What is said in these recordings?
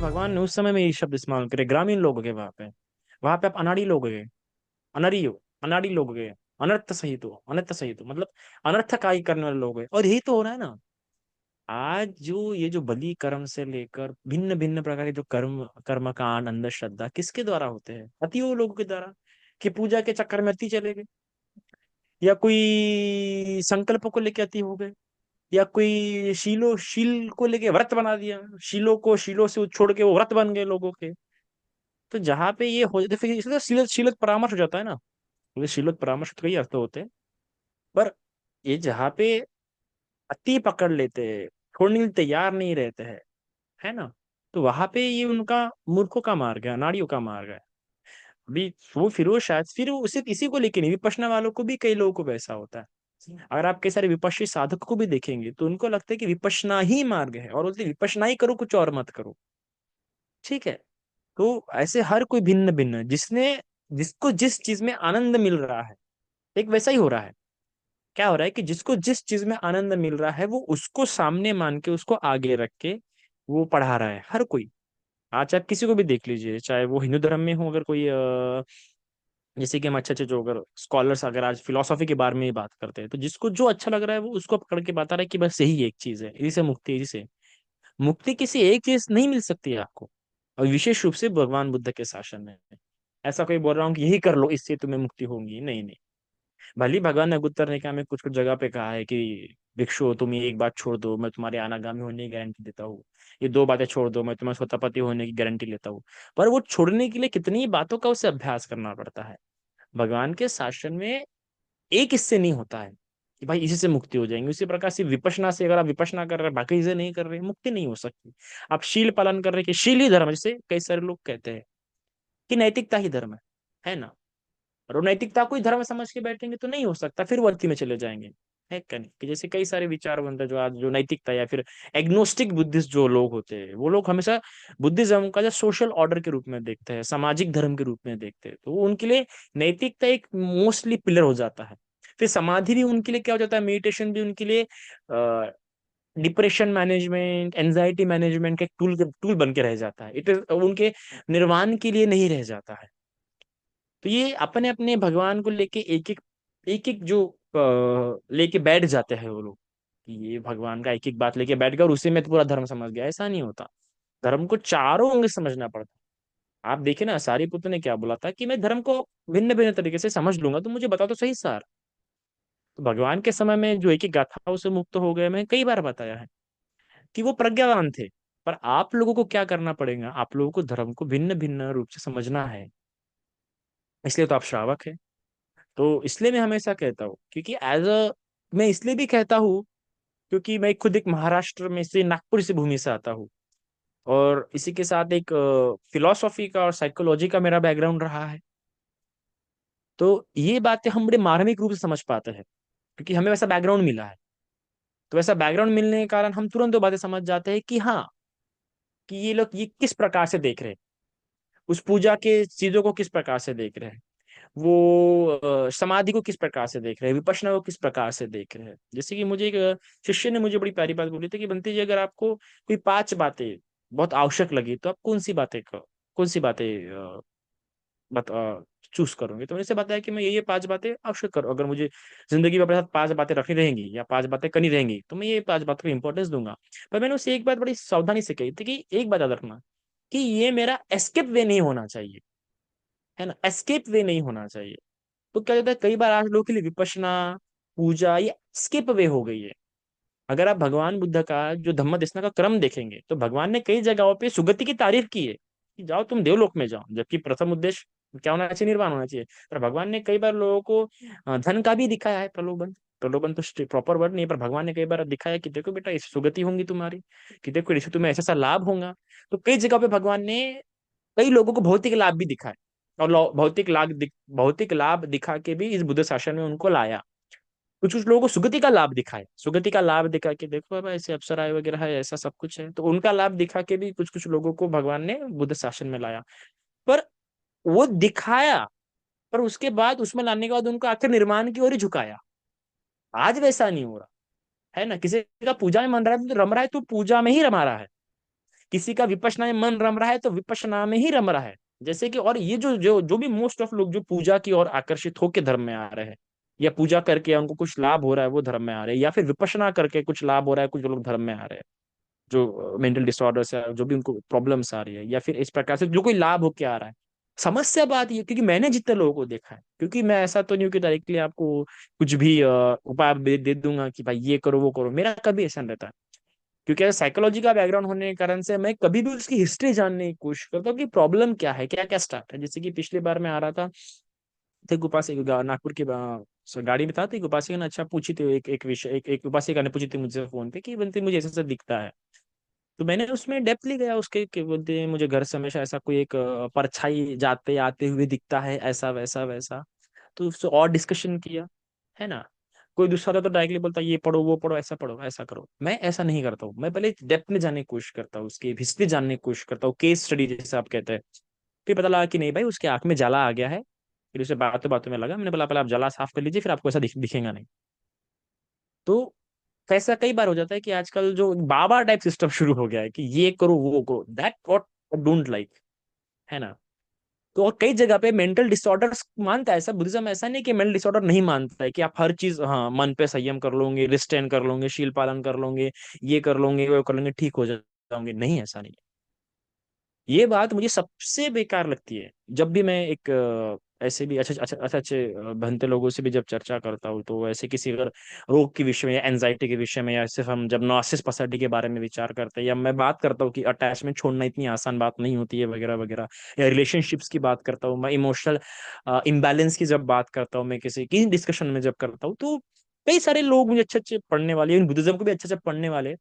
भगवान ने उस समय में ये शब्द इस्तेमाल करे, ग्रामीण लोग गए वहां पे आप अनाड़ी लोग गए, अनरी हो, अनाड़ी लोग गए, अनर्थ सहित हो मतलब अनर्थकाई करने वाले लोग हैं। और यही तो हो रहा है ना आज, जो ये जो बलि कर्म से लेकर भिन्न भिन्न प्रकार के जो कर्मकांड, अंधश्रद्धा किसके द्वारा होते हैं? अतियों लोगों के द्वारा, कि पूजा के चक्कर में अति चले गए, या कोई संकल्प को लेके अति हो गए, या कोई शील को लेके व्रत बना दिया, शीलों से छोड़ के वो व्रत बन गए लोगों के। तो जहां पे ये हो जाते, फिर इसलिए शीलत परामर्श हो जाता है ना। तो शीलत परामर्श तो कई अर्थ होते हैं, पर ये जहाँ पे अति पकड़ लेते हैं, छोड़ने के लिए तैयार नहीं रहते हैं, है ना, तो वहां पे ये उनका मूर्खों का मार्ग है, नाड़ियों का मार्ग है। अभी वो फिर वो शायद फिर वो सिर्फ इसी को लेके नहीं, विपश्यना वालों को भी, कई लोगों को वैसा होता है। अगर आप कई सारे विपश्य साधक को भी देखेंगे तो उनको लगता है कि विपश्यना ही मार्ग है, और बोलते हैं, विपश्यना ही करो, कुछ और मत करो। ठीक है। तो ऐसे हर कोई भिन्न भिन्न, जिसको जिस चीज में आनंद मिल रहा है, एक वैसा ही हो रहा है। क्या हो रहा है कि जिसको जिस चीज में आनंद मिल रहा है वो उसको सामने मान के, उसको आगे रख के वो पढ़ा रहा है हर कोई। आज आप किसी को भी देख लीजिए, चाहे वो हिंदू धर्म में हो, अगर कोई जैसे कि हम अच्छे अच्छे जो अगर स्कॉलर्स अगर आज फिलोसॉफी के बारे में ही बात करते हैं, तो जिसको जो अच्छा लग रहा है वो उसको पकड़ के बता रहा है कि बस यही एक चीज है, इसी से मुक्ति, इसी से मुक्ति। किसी एक चीज नहीं मिल सकती है आपको, और विशेष रूप से भगवान बुद्ध के शासन में। ऐसा कोई बोल रहा हूँ कि यही कर लो इससे तुम्हें मुक्ति होगी, नहीं नहीं। भले ही भगवान ने उत्तर निकाय में कुछ कुछ जगह पे कहा है कि भिक्षु तुम ये एक बात छोड़ दो, मैं तुम्हारे अनागामी होने की गारंटी देता हूँ। ये दो बातें छोड़ दो, मैं तुम्हारे स्वतःपति होने की गारंटी लेता हूँ। पर वो छोड़ने के लिए कितनी बातों का उसे अभ्यास करना पड़ता है। भगवान के शासन में एक हिस्से नहीं होता है कि भाई इसी से मुक्ति हो जाएंगे। उसी प्रकार से विपश्यना से, अगर आप विपश्यना कर रहे हैं बाकी चीजें नहीं कर रहे, मुक्ति नहीं हो सकती। आप शील पालन कर रहे हैं कि शील ही धर्म है, जैसे कई सारे लोग कहते हैं कि नैतिकता ही धर्म है ना। और वो नैतिकता को ही धर्म समझ के बैठेंगे तो नहीं हो सकता, फिर वर्ती में चले जाएंगे। है क्या नहीं, कि जैसे कई सारे विचारवंत हैं जो आज जो नैतिकता या फिर एग्नोस्टिक बुद्धिस्ट जो लोग होते हैं, वो लोग हमेशा बुद्धिज्म का जो सोशल ऑर्डर के रूप में देखते हैं, सामाजिक धर्म के रूप में देखते हैं, तो वो उनके लिए नैतिकता एक मोस्टली पिलर हो जाता है। फिर समाधि भी उनके लिए क्या हो जाता है, मेडिटेशन भी उनके लिए डिप्रेशन मैनेजमेंट, एंजाइटी मैनेजमेंट का एक टूल बन के रह जाता है। इट इज उनके निर्वाण के लिए नहीं रह जाता है। तो ये अपने अपने भगवान को लेके एक एक जो लेके बैठ जाते हैं वो लोग, कि ये भगवान का एक एक बात लेके बैठ गया और उसी में तो पूरा धर्म समझ गया, ऐसा नहीं होता। धर्म को चारों अंग से समझना पड़ता है। आप देखिए ना, सारीपुत्र ने क्या बोला था कि मैं धर्म को भिन्न भिन्न तरीके से समझ लूंगा, तो मुझे बता तो सही सार। तो भगवान के समय में जो एक एक गाथा से मुक्त हो गए, मैं कई बार बताया है कि वो प्रज्ञावान थे। पर आप लोगों को क्या करना पड़ेगा, आप लोगों को धर्म को भिन्न भिन्न रूप से समझना है। इसलिए तो आप श्रावक है। तो इसलिए मैं हमेशा कहता हूँ, क्योंकि एज अ, मैं इसलिए भी कहता हूँ क्योंकि मैं खुद एक महाराष्ट्र में से, नागपुर से भूमि से आता हूँ, और इसी के साथ एक फिलोसॉफी का और साइकोलॉजी का मेरा बैकग्राउंड रहा है। तो ये बातें हम बड़े मार्मिक रूप से समझ पाते हैं, क्योंकि हमें वैसा बैकग्राउंड मिला है। तो वैसा बैकग्राउंड मिलने के कारण हम तुरंत वो बातें समझ जाते हैं कि हाँ, कि ये लोग ये किस प्रकार से देख रहे हैं, उस पूजा के चीजों को किस प्रकार से देख रहे हैं, वो समाधि को किस प्रकार से देख रहे हैं, विपश्यना को किस प्रकार से देख रहे हैं। जैसे कि मुझे एक शिष्य ने मुझे बड़ी प्यारी बात बोली थी कि बंटी जी, अगर आपको कोई पांच बातें बहुत आवश्यक लगी तो आप कौन सी बातें बता चूज करोगे? तो मैंने से बताया कि मैं ये पांच बातें आवश्यक करूँ, अगर मुझे जिंदगी में अपने साथ पांच बातें रखनी रहेंगी या पांच बातें करनी रहेंगी तो मैं ये पांच बातों को इंपॉर्टेंस दूंगा। पर मैंने उससे एक बात बड़ी सावधानी से कही थी कि एक बात याद रखना, कि ये मेरा एस्केप वे नहीं होना चाहिए, है ना, एस्केप वे नहीं होना चाहिए। तो क्या होता है, कई बार आज लोगों के लिए विपश्यना, पूजा, ये स्किप वे हो गई है। अगर आप भगवान बुद्ध का जो धम्म देशना का क्रम देखेंगे तो भगवान ने कई जगहों पे सुगति की तारीफ की है कि जाओ तुम देवलोक में जाओ, जबकि प्रथम उद्देश्य क्या होना चाहिए, निर्वाण होना चाहिए। पर भगवान ने कई बार लोगों को धन का भी दिखाया है, प्रलोभन। प्रलोभन तो प्रॉपर वर्ड नहीं है, पर भगवान ने कई बार दिखाया कि देखो बेटा, इससे सुगति होंगी तुम्हारी, कि देखो इससे तुम्हें ऐसा ऐसा लाभ होगा। तो कई जगह पे भगवान ने कई लोगों को भौतिक लाभ भी दिखाए, और भौतिक लाभ दिखा के भी इस बुद्ध शासन में उनको लाया। कुछ कुछ लोगों को सुगति का लाभ दिखाए, सुगति का लाभ दिखा के देखो बाबा ऐसे अप्सराएं वगैरह है, ऐसा सब कुछ है, तो उनका लाभ दिखा के भी कुछ कुछ लोगों को भगवान ने बुद्ध शासन में लाया। पर वो दिखाया, पर उसके बाद उसमें लाने के बाद उनको आखिर निर्माण की ओर ही झुकाया। आज वैसा नहीं हो रहा, है ना। किसी का पूजा में मन रहा है तो रम रहा है, तो पूजा में ही रमा रहा है। किसी का विपश्यना में मन रम रहा है तो विपश्यना में ही रम रहा है। जैसे कि, और ये जो भी मोस्ट ऑफ लोग जो पूजा की ओर आकर्षित होकर धर्म में आ रहे हैं, या पूजा करके उनको कुछ लाभ हो रहा है वो धर्म में आ रहे हैं, या फिर विपश्यना करके कुछ लाभ हो रहा है कुछ लोग धर्म में आ रहे हैं, जो मेंटल डिसऑर्डर्स है, जो भी उनको प्रॉब्लम्स आ रही है, या फिर इस प्रकार से जो कोई लाभ होके आ रहा है। समस्या बात ये, क्योंकि मैंने जितने लोगों को देखा है, क्योंकि मैं ऐसा तो नहीं हूँ कि डायरेक्टली आपको कुछ भी उपाय दे दूंगा कि भाई ये करो वो करो, मेरा कभी ऐसा नहीं रहता। क्योंकि साइकोलॉजी का बैकग्राउंड होने के कारण से मैं कभी भी उसकी हिस्ट्री जानने की कोशिश करता हूँ कि प्रॉब्लम क्या है, क्या क्या स्टार्ट है। जैसे कि पिछली बार मैं आ रहा था, थे उपासिक नागपुर की गाड़ी में था, तो एक उपासिका ने अच्छा पूछी थी, एक विषय, एक उपासिका ने पूछी थी मुझसे फोन पे कि बनते मुझे ऐसा ऐसा दिखता है। तो मैंने उसमें डेप्थली गया उसके, कि बोलते हैं मुझे घर से हमेशा ऐसा कोई एक परछाई जाते आते हुए दिखता है, ऐसा वैसा वैसा। तो उससे और डिस्कशन किया, है ना। कोई दूसरा था तो डायरेक्टली बोलता ये पढ़ो वो पढ़ो, ऐसा पढ़ो ऐसा करो। मैं ऐसा नहीं करता हूँ, मैं पहले डेप्थ में जाने की कोशिश करता हूँ, उसकी हिस्ट्री जानने की कोशिश करता हूँ, केस स्टडी जैसे आप कहते हैं। फिर पता लगा कि नहीं भाई, उसके आंख में जाला आ गया है। फिर उसे बातों बातों में लगा, मैंने बोला पहले आप जाला साफ कर लीजिए, फिर आपको ऐसा दिखेगा नहीं। तो ऐसा कई बार हो जाता है कि आजकल जो बाबा टाइप सिस्टम शुरू हो गया है कि ये करो वो करो, दैट व्हाट डोंट लाइक, है ना। तो और कई जगह पे मेंटल डिसऑर्डर्स मानता है, ऐसा बुद्धिज्म ऐसा नहीं कि मेंटल डिसऑर्डर नहीं मानता है कि आप हर चीज, हाँ, मन पे संयम कर लोगे, रिस्ट्रेन कर लोगे, शील पालन कर लोगे, ये कर लोगे वो कर लोगे, ठीक हो जाओगे, नहीं ऐसा नहीं। ये बात मुझे सबसे बेकार लगती है। जब भी मैं एक ऐसे भी अच्छे भनते लोगों से भी जब चर्चा करता हूँ, तो ऐसे किसी अगर रोग के विषय में या एंजाइटी के विषय में, या सिर्फ हम जब नॉर्सिस पर्सनालिटी के बारे में विचार करते हैं, या मैं बात करता हूँ कि अटैचमेंट छोड़ना इतनी आसान बात नहीं होती है वगैरह वगैरह, या रिलेशनशिप्स की बात करता हूँ, मैं इमोशनल इम्बैलेंस की जब बात करता हूँ, मैं किसी डिस्कशन में जब करता हूँ, तो कई सारे लोग मुझे अच्छे अच्छे पढ़ने वाले, बुद्धिज्म को भी अच्छे अच्छे पढ़ने वाले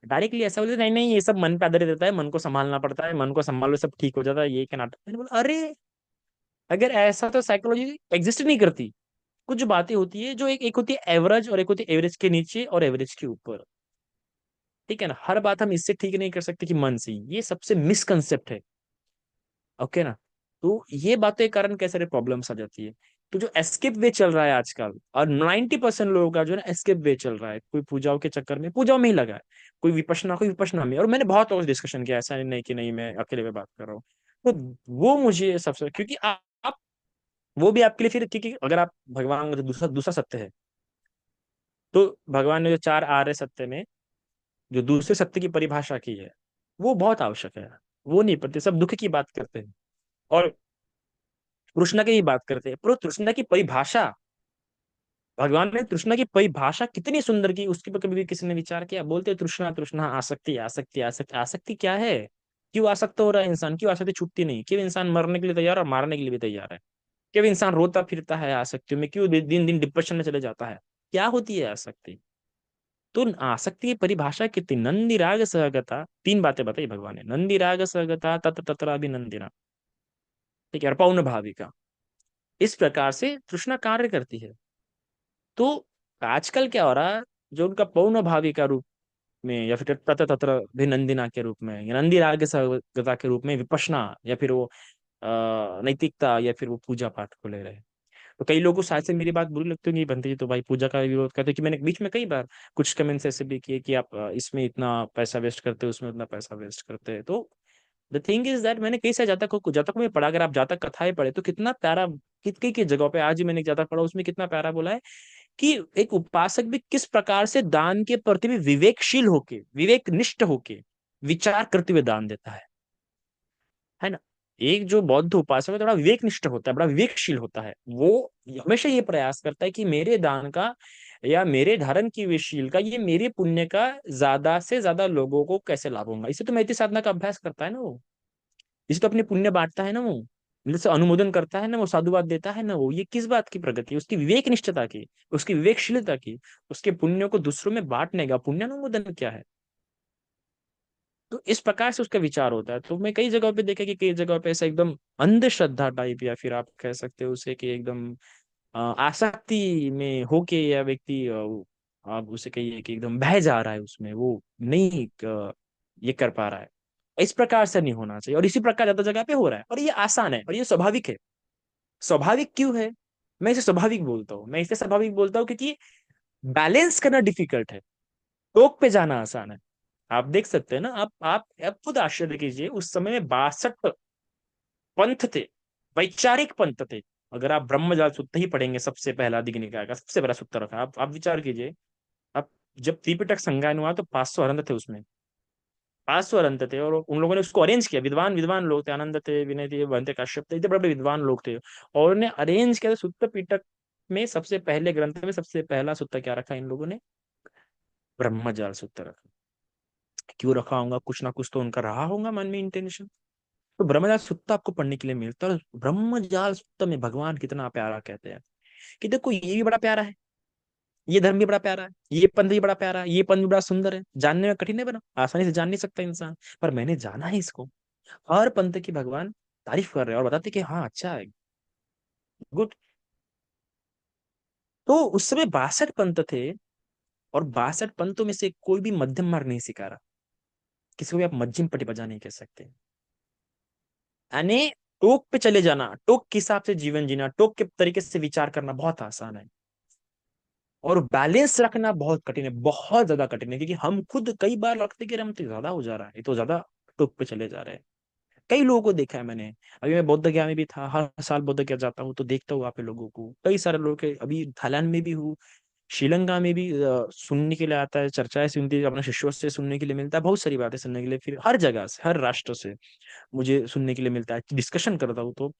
डायरेक्टली ऐसा बोलते, नहीं नहीं ये सब मन पे आधारित रहता है, मन को संभालना पड़ता है, मन को संभालो सब ठीक हो जाता है, ये क्या नाटक। मैंने बोला अरे, अगर ऐसा तो साइकोलॉजी एग्जिस्ट नहीं करती। कुछ बातें होती है जो एक होती है एवरेज, और एक होती है एवरेज के नीचे और एवरेज के ऊपर। ठीक है ना, हर बात हम इससे ठीक नहीं कर सकते कि मन से, ये सबसे मिसकंसेप्ट है। ओके ना। तो ये बातें के कारण कैसे सारे प्रॉब्लम्स आ जाती है। तो जो एस्केप वे चल रहा है आजकल, और 90% लोगों का जो है ना एस्केप वे चल रहा है, कोई पूजाओं के चक्कर में पूजाओं में ही लगा है, कोई विपश्यना में। और मैंने बहुत लोगों से डिस्कशन किया, ऐसा नहीं कि नहीं मैं अकेले में बात कर रहा हूँ। तो वो मुझे सबसे, क्योंकि आप वो भी आपके लिए फिर, क्योंकि अगर आप भगवान का जो दूसरा दूसरा सत्य है, तो भगवान ने जो चार आर्य सत्य में जो दूसरे सत्य की परिभाषा की है, वो बहुत आवश्यक है। वो नहीं पढ़ते, सब दुख की बात करते हैं और तृष्णा की ही बात करते हैं, पर तृष्णा की परिभाषा, भगवान ने तृष्णा की परिभाषा कितनी सुंदर की, उसके पर कभी भी किसी ने विचार किया। बोलते हैं, तृष्णा तृष्णा, आसक्ति आसक्ति आसक्ति। आसक्ति क्या है? क्यों आसक्त हो रहा है इंसान? क्यों आसक्ति छूटती नहीं? क्यों इंसान मरने के लिए तैयार और मारने के लिए भी तैयार है? क्यों इंसान रोता फिरता है आसक्ति में? क्यों दिन दिन डिप्रेशन में चले जाता है? क्या होती है आसक्ति? तो आसक्ति की परिभाषा कितनी, नंदी राग सहगता, तीन बातें बताई भगवान ने, नंदी राग सहगता तत्र तत्र अभिनंदिना, ठीक है, और पौन भाविका। इस प्रकार से तृष्णा कार्य करती है। तो आजकल क्या हो रहा है, जो उनका पौन भाविका रूप में, या फिर तत्र तत्र भी नंदिना के रूप में, या नंदी राग सहगता के रूप में विपश्यना, या फिर वो नैतिकता, या फिर वो पूजा पाठ को ले रहे हैं। तो कई लोगों को शायद से मेरी बात बुरी लगती होगी, बनती है तो भाई पूजा का विरोध करते हैं, कि मैंने बीच में कई बार कुछ कमेंट्स ऐसे भी किए कि आप इसमें इतना पैसा वेस्ट करते हो, उसमें उतना पैसा वेस्ट करते हैं। तो द थिंग इज दैट, मैंने कई सारे जातक में पढ़ा, अगर आप जातक कथाएं पढ़े तो कितना प्यारा, कितनी की जगह पे, आज ही मैंने एक जातक पढ़ा उसमें कितना प्यारा बोला है कि एक उपासक भी किस प्रकार से दान के प्रति भी विवेकशील होके, विवेकनिष्ठ होके विचार करते हुए दान देता है ना। एक जो बौद्ध उपासक है, थोड़ा विवेकनिष्ठ होता है, बड़ा विवेकशील होता है, वो हमेशा ये प्रयास करता है कि मेरे दान का या मेरे धारण की हुई शील का, ये मेरे पुण्य का ज्यादा से ज्यादा लोगों को कैसे लाभ होगा। इसे तो मैत्री साधना का अभ्यास करता है ना वो, इसे तो अपने पुण्य बांटता है ना वो, जैसे अनुमोदन करता है ना वो, साधुवाद देता है ना वो। ये किस बात की प्रगति है? उसकी विवेक निष्ठता की, उसकी विवेकशीलता की, उसके पुण्यों को दूसरों में बांटने का पुण्यानुमोदन क्या है। तो इस प्रकार से उसका विचार होता है। तो मैं कई जगहों पे देखा कि कई जगहों पे ऐसा एकदम अंधश्रद्धा टाइप, या फिर आप कह सकते हो उसे कि एकदम आसक्ति में होके, या व्यक्ति आप उसे कहिए कि एकदम बह जा रहा है उसमें, वो नहीं ये कर पा रहा है। इस प्रकार से नहीं होना चाहिए, और इसी प्रकार ज्यादा जगह पे हो रहा है, और ये आसान है और ये स्वाभाविक है। स्वाभाविक क्यों है? मैं इसे स्वाभाविक बोलता हूँ, मैं इसे स्वाभाविक बोलता हूँ क्योंकि बैलेंस करना डिफिकल्ट है, टोक पे जाना आसान है। आप देख सकते हैं ना, आप खुद आश्चर्य कीजिए, उस समय में 62 पंथ थे, वैचारिक पंथ थे। अगर आप ब्रह्मजाल सूत्र ही पढ़ेंगे, सबसे पहला दिग् निकाय का सबसे पहला सूत्र रखा, आप विचार कीजिए। आप जब त्रिपिटक संज्ञान हुआ तो 500 अरंत थे उसमें, 500 अरंत थे, और उन लोगों ने उसको अरेंज किया। विद्वान विद्वान लोग थे, आनंद थे, विनय थे, बंते काश्यप थे, इतने बड़े बड़े विद्वान लोग थे, और उन्हें अरेंज किया। सूत्र पिटक में सबसे पहले ग्रंथ में सबसे पहला सूत्र क्या रखा इन लोगों ने? ब्रह्मजाल सूत्र रखा। क्यों रखा होगा? कुछ ना कुछ तो उनका रहा होगा मन में इंटेंशन। तो ब्रह्मजाल सूत्र आपको पढ़ने के लिए मिलता है, और ब्रह्मजाल सूत्र में भगवान कितना प्यारा कहते हैं कि देखो ये भी बड़ा प्यारा है, ये धर्म भी बड़ा प्यारा है, ये पंथ भी बड़ा प्यारा है, ये पंथ भी बड़ा सुंदर है, जानने में कठिन है, बना आसानी से जान नहीं सकता इंसान, पर मैंने जाना है इसको। हर पंथ की भगवान तारीफ कर रहे हैं और बताते कि हाँ अच्छा है, गुड। तो उस समय 62 पंथ थे, और 62 पंथों में से कोई भी मध्यम मार्ग नहीं सिखा रहा। किसी को भी आप मध्यम पट्टी बजा नहीं कह सकते। यानी टोक पे चले जाना, टोक के हिसाब से जीवन जीना, टोक के तरीके से विचार करना बहुत आसान है, और बैलेंस रखना बहुत कठिन है, बहुत ज्यादा कठिन है, क्योंकि हम खुद कई बार लगते कि अरे हम तो ज्यादा हो जा रहा है, ये तो ज्यादा टोक पे चले जा रहे हैं। कई लोगों को देखा है मैंने। अभी मैं बोध गया में भी था, हर साल बोध गया जाता हूँ, तो देखता हूँ वहाँ पे लोगों को, कई सारे लोग के। अभी थाईलैंड में भी हूँ, श्रीलंका में भी सुनने के लिए आता है, चर्चाएं सुनती है, अपने शिष्यों से सुनने के लिए मिलता है, बहुत सारी बातें सुनने के लिए, फिर हर जगह से, हर राष्ट्र से मुझे सुनने के लिए मिलता है, डिस्कशन करता हूँ।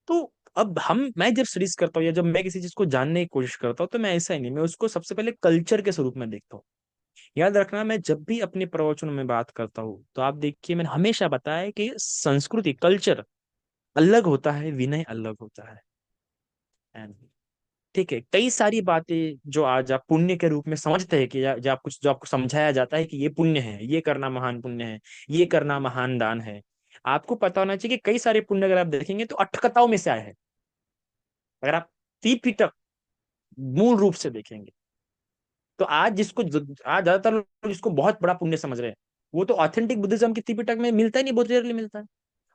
तो अब मैं जब स्टडीज करता हूँ, या जब मैं किसी चीज को जानने की कोशिश करता हूँ, तो मैं ऐसा ही नहीं, मैं उसको सबसे पहले कल्चर के स्वरूप में देखता हूँ। याद रखना, मैं जब भी अपने प्रवचनों में बात करता हूँ, तो आप देखिए मैंने हमेशा बताया है कि संस्कृति, कल्चर अलग होता है, विनय अलग होता है। And ठीक है, कई सारी बातें जो आज आप पुण्य के रूप में समझते हैं, कि जो आपको समझाया जाता है कि ये पुण्य है, ये करना महान पुण्य है, ये करना महान दान है। आपको पता होना चाहिए कि कई सारे पुण्य अगर आप देखेंगे तो अठकथाओं में से आए हैं। अगर आप त्रिपिटक मूल रूप से देखेंगे, तो आज ज्यादातर लोग जिसको बहुत बड़ा पुण्य समझ रहे हैं, वो तो ऑथेंटिक बुद्धिज्म की त्रिपिटक में मिलता ही नहीं, बहुत रेयरली मिलता है।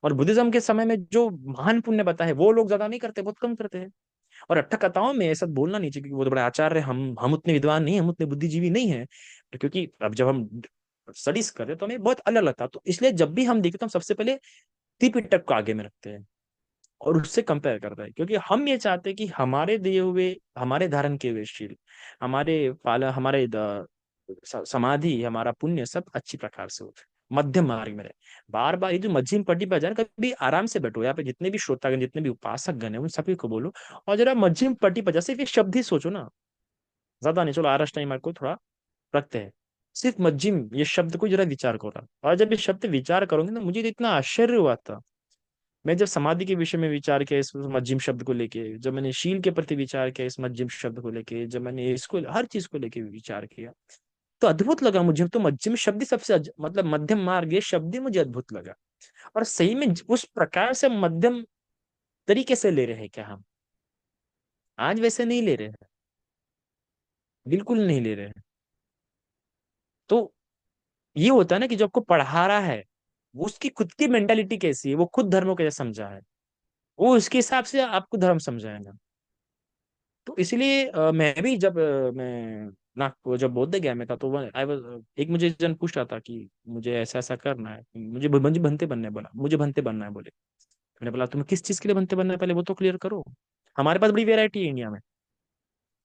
और बुद्धिज्म के समय में जो महान पुण्य बता है, वो लोग ज्यादा नहीं करते, बहुत कम करते हैं। और अट्ठ कथाओं में ऐसा बोलना नहीं चाहिए, क्योंकि वो तो बड़े आचार्य हैं, हम उतने विद्वान नहीं, हम उतने बुद्धिजीवी नहीं है। तो क्योंकि अब जब हम स्टडीज कर रहे हैं, तो हमें बहुत अलग लगता है, तो इसलिए जब भी हम देखते हैं, तो हम सबसे पहले त्रिपिटक को आगे में रखते हैं और उससे कंपेयर करता है, क्योंकि हम ये चाहते हैं कि हमारे दिए हुए, हमारे धारण किए हुए शील, हमारे पाला, हमारे समाधि, हमारा पुण्य सब अच्छी प्रकार से हो, मध्यम मार्ग में रहे। बार बार ये जो मध्यम पट्टी पर जाए, कभी आराम से बैठो, यहाँ पे जितने भी श्रोतागण, जितने भी उपासक गण है, उन सभी को बोलो, और जरा मध्यम पट्टी पर जैसे फिर शब्द ही सोचो ना, ज्यादा नहीं, चलो आरस टाइम को थोड़ा रखते हैं, सिर्फ मध्यम ये शब्द को जरा विचार करो। और जब ये शब्द विचार करोगे ना, मुझे तो इतना आश्चर्य हुआ था, मैं जब समाधि के विषय में विचार किया, इस मज्जिम शब्द को लेके, जब मैंने शील के प्रति विचार किया, इस मज्जिम शब्द को लेके, जब मैंने इसको हर चीज को लेके विचार किया, तो अद्भुत लगा मुझे। तो मज्जिम शब्द ही सबसे मतलब मध्यम मार्ग, ये शब्द ही मुझे अद्भुत लगा। और सही में उस प्रकार से मध्यम तरीके से ले रहे हैं क्या हम? आज वैसे नहीं ले रहे हैं, बिल्कुल नहीं ले रहे हैं। तो ये होता है ना कि जो आपको पढ़ा रहा है, वो उसकी खुद की मेंटालिटी कैसी है, वो खुद धर्मों कैसे समझा है, वो उसके हिसाब से आपको धर्म समझाएगा। तो इसलिए मैं भी जब मैं नागपुर जब बौद्ध गया में था, तो आई वाज एक मुझे जन पूछ रहा था कि मुझे ऐसा ऐसा करना है, मुझे भंते बनना है, बोला मुझे भंते बनना है, बोले। मैंने बोला तुम्हें किस चीज के लिए भंते बनना है, पहले वो तो क्लियर करो। हमारे पास बड़ी वेरायटी है इंडिया में,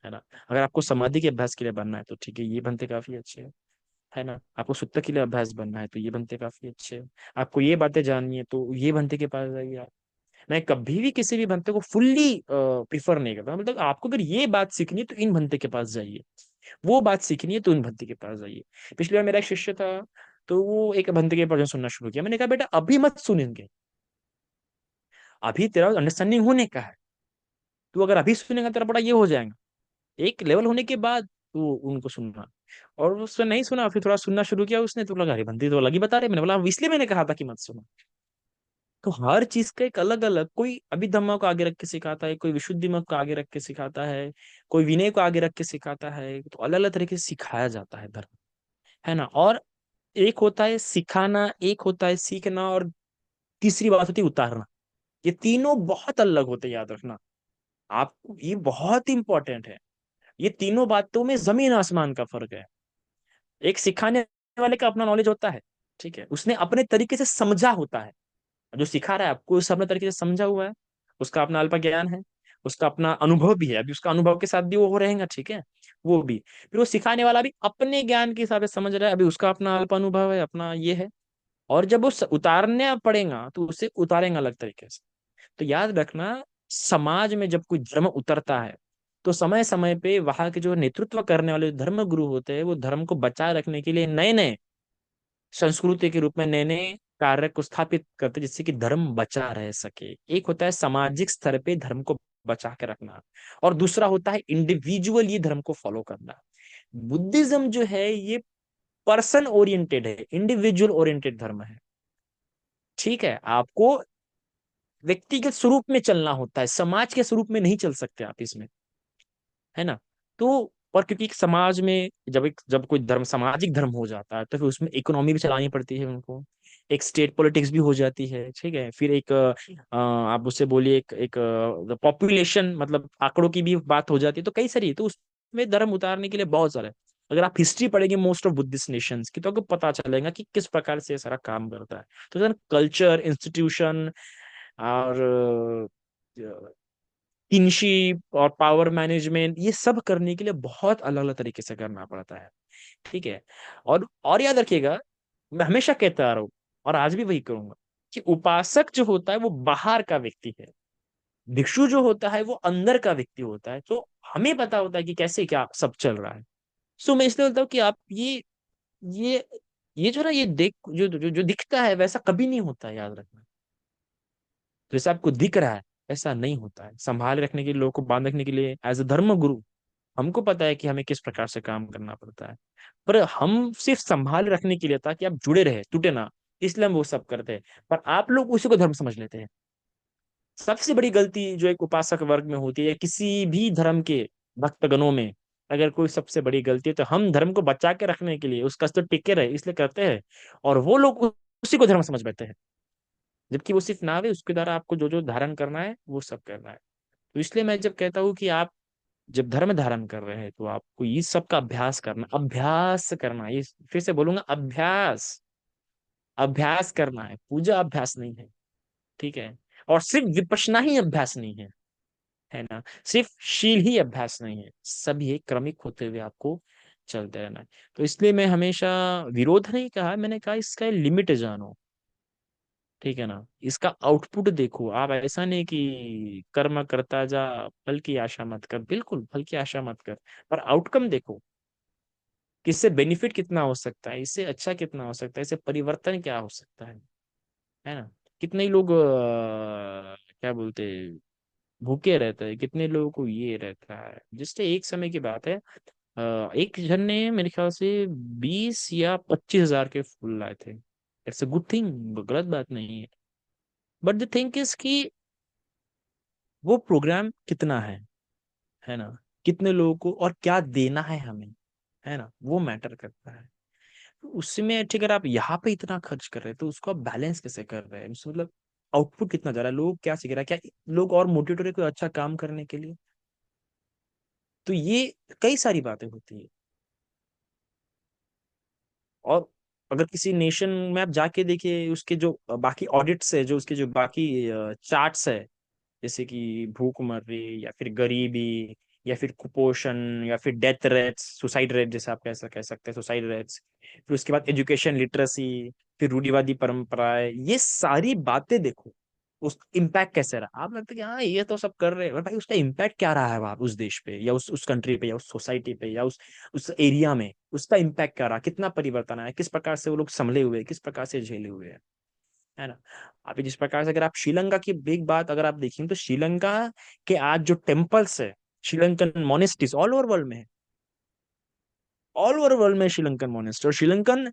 है ना। अगर आपको समाधि के अभ्यास के लिए बनना है तो ठीक है, ये भंते काफी अच्छे हैं, है ना। आपको सुत्त के लिए अभ्यास बनना है तो ये भंते काफी अच्छे हैं। आपको ये बातें जाननी है तो ये भंते के पास जाइए आप। मैं कभी भी किसी भी भंते को फुल्ली प्रिफर नहीं करता, मतलब आपको अगर ये बात सीखनी है तो इन भंते के पास जाइए, वो बात सीखनी है तो इन भंते के पास जाइए। पिछली बार मेरा एक शिष्य था, तो वो एक भंते के प्रवचन सुनना शुरू किया, मैंने कहा बेटा अभी मत सुन इनके, अभी तेरा अंडरस्टैंडिंग होने का है, तू अगर अभी सुनेगा तेरा बड़ा ये हो जाएगा, एक लेवल होने के बाद तू उनको सुनना। और उसने नहीं सुना, फिर थोड़ा सुनना शुरू किया उसने, तो लगा अरे बंदी तो अलग ही बता रहे, मैंने बोला इसलिए मैंने कहा था कि मत सुनो। तो हर चीज का एक अलग अलग, कोई अभिधम्मा को आगे रख के सिखाता है, कोई विशुद्धि मत को आगे रख के सिखाता है, कोई विनय को आगे रख के सिखाता है, तो अलग अलग तरीके से सिखाया जाता है धर्म, है ना। और एक होता है सिखाना, एक होता है सीखना, और तीसरी बात होती है उतारना। ये तीनों बहुत अलग होते हैं, याद रखना, आपको ये बहुत इंपॉर्टेंट है। ये तीनों बातों में जमीन आसमान का फर्क है। एक सिखाने वाले का अपना नॉलेज होता है, ठीक है, उसने अपने तरीके से समझा होता है, जो सिखा रहा है आपको उस अपने तरीके से समझा हुआ है, उसका अपना अल्प ज्ञान है, उसका अपना अनुभव भी है, अभी उसका अनुभव के साथ भी वो रहेगा, ठीक है, वो भी, फिर वो सिखाने वाला भी अपने ज्ञान के हिसाब से समझ रहा है, अभी उसका अपना अल्प अनुभव है, अपना ये है, और जब वो उतारने पड़ेगा तो उसे उतारेंगे अलग तरीके से। तो याद रखना, समाज में जब कोई धर्म उतरता है तो समय समय पे वहां के जो नेतृत्व करने वाले धर्म गुरु होते हैं वो धर्म को बचाए रखने के लिए नए नए संस्कृति के रूप में नए नए कार्य को स्थापित करते जिससे कि धर्म बचा रह सके। एक होता है सामाजिक स्तर पे धर्म को बचा के रखना, और दूसरा होता है इंडिविजुअल ये धर्म को फॉलो करना। बुद्धिज्म जो है ये पर्सन ओरिएंटेड है, इंडिविजुअल ओरिएंटेड धर्म है, ठीक है, आपको व्यक्तिगत स्वरूप में चलना होता है, समाज के स्वरूप में नहीं चल सकते आप इसमें, है ना। तो और क्योंकि एक समाज में जब कोई धर्म सामाजिक धर्म हो जाता है तो फिर उसमें इकोनॉमी भी चलानी पड़ती है उनको, एक स्टेट पॉलिटिक्स भी हो जाती है, ठीक है, फिर एक आप उससे बोलिए एक एक पॉपुलेशन मतलब आंकड़ों की भी बात हो जाती है, तो कई सारी, तो उसमें धर्म उतारने के लिए बहुत सारे, अगर आप हिस्ट्री पढ़ेंगे मोस्ट ऑफ बुद्धिस्ट नेशंस की तो आपको पता चलेगा कि किस प्रकार से ये सारा काम करता है। तो कल्चर, इंस्टीट्यूशन और किनशिप और पावर मैनेजमेंट ये सब करने के लिए बहुत अलग अलग तरीके से करना पड़ता है, ठीक है। और याद रखिएगा, मैं हमेशा कहता आ रहा हूँ और आज भी वही करूंगा कि उपासक जो होता है वो बाहर का व्यक्ति है, भिक्षु जो होता है वो अंदर का व्यक्ति होता है, तो हमें पता होता है कि कैसे क्या सब चल रहा है। सो मैं इसलिए बोलता हूँ कि आप ये ये जो ना ये देख जो दिखता है वैसा कभी नहीं होता है, याद रखना। जैसे आपको दिख रहा है ऐसा नहीं होता है, संभाल रखने के लिए, लोगों को बांध रखने के लिए एज अ धर्म गुरु हमको पता है कि हमें किस प्रकार से काम करना पड़ता है, पर हम सिर्फ संभाल रखने के लिए ताकि आप जुड़े रहे, टूटे ना, इसलिए हम वो सब करते हैं। पर आप लोग उसी को धर्म समझ लेते हैं। सबसे बड़ी गलती जो एक उपासक वर्ग में होती है या किसी भी धर्म के भक्तगणों में, अगर कोई सबसे बड़ी गलती है तो हम धर्म को बचा के रखने के लिए उसका अस्तित्व टिके रहे इसलिए करते हैं, और वो लोग उसी को धर्म समझ बैठते हैं, जबकि वो सिर्फ नाव है, उसके द्वारा आपको जो जो धारण करना है वो सब करना है। तो इसलिए मैं जब कहता हूँ कि आप जब धर्म धारण कर रहे हैं तो आपको ये सब का अभ्यास करना, ये फिर से बोलूंगा, अभ्यास अभ्यास करना है, पूजा अभ्यास नहीं है, ठीक है। और सिर्फ विपश्यना ही अभ्यास नहीं है ना, सिर्फ शील ही अभ्यास नहीं है, सभी एक क्रमिक होते हुए आपको चलते रहना है। तो इसलिए मैं हमेशा विरोध नहीं कहा, मैंने कहा इसका लिमिट जानो, ठीक है ना, इसका आउटपुट देखो, आप ऐसा नहीं कि कर्म करता जा फल की आशा मत कर, बिल्कुल फल की आशा मत कर, पर आउटकम देखो, किससे बेनिफिट कितना हो सकता है, इससे अच्छा कितना हो सकता है, इससे परिवर्तन क्या हो सकता है ना। कितने ही लोग क्या बोलते हैं, भूखे रहते हैं, कितने लोगों को ये रहता है, जिससे एक समय की बात है, एक जन ने मेरे ख्याल से 20 या 25 हजार के फूल लाए थे। इट्स अ गुड थिंग, गलत बात नहीं है, बट द थिंग इज कि वो प्रोग्राम कितना है ना, कितने लोगों को और क्या देना है हमें, है ना, वो मैटर करता है। तो उसमें ठीक है, अगर आप यहाँ पे इतना खर्च कर रहे हैं तो उसको आप बैलेंस कैसे कर रहे हैं, उसमें मतलब आउटपुट कितना जा रहा है, लोग क्या सीख रहा है, क्या लोग और मोटिवेट हो रहे हैं कोई अच्छा काम करने के लिए। तो ये कई सारी बातें होती है। और अगर किसी नेशन में आप जाके देखिए उसके जो बाकी ऑडिट्स है, जो उसके जो बाकी चार्ट्स है, जैसे कि भूखमरी या फिर गरीबी या फिर कुपोषण या फिर डेथ रेट्स, सुसाइड रेट जैसे आप कैसा कह सकते हैं, सुसाइड रेट्स, फिर उसके बाद एजुकेशन लिटरेसी, फिर रूढ़िवादी परंपराएं, ये सारी बातें देखो, उस इम्पैक्ट कैसे रहा, आप लगता है कि हाँ ये तो सब कर रहे हैं, पर भाई उसका इम्पैक्ट क्या रहा है वहां उस देश पे या उस कंट्री पे या उस सोसाइटी पे या उस एरिया में, उसका इम्पैक्ट क्या रहा, कितना परिवर्तन आया, किस प्रकार से वो लोग संभले हुए हैं, किस प्रकार से झेले हुए हैं, है ना। अभी जिस प्रकार से अगर आप श्रीलंका की बिग बात अगर आप देखें तो श्रीलंका के आज जो टेम्पल्स है, Sri Lankan monasteries all over world में है, ऑल ओवर वर्ल्ड में श्रीलंकन मोनेस्ट्री, और श्रीलंकन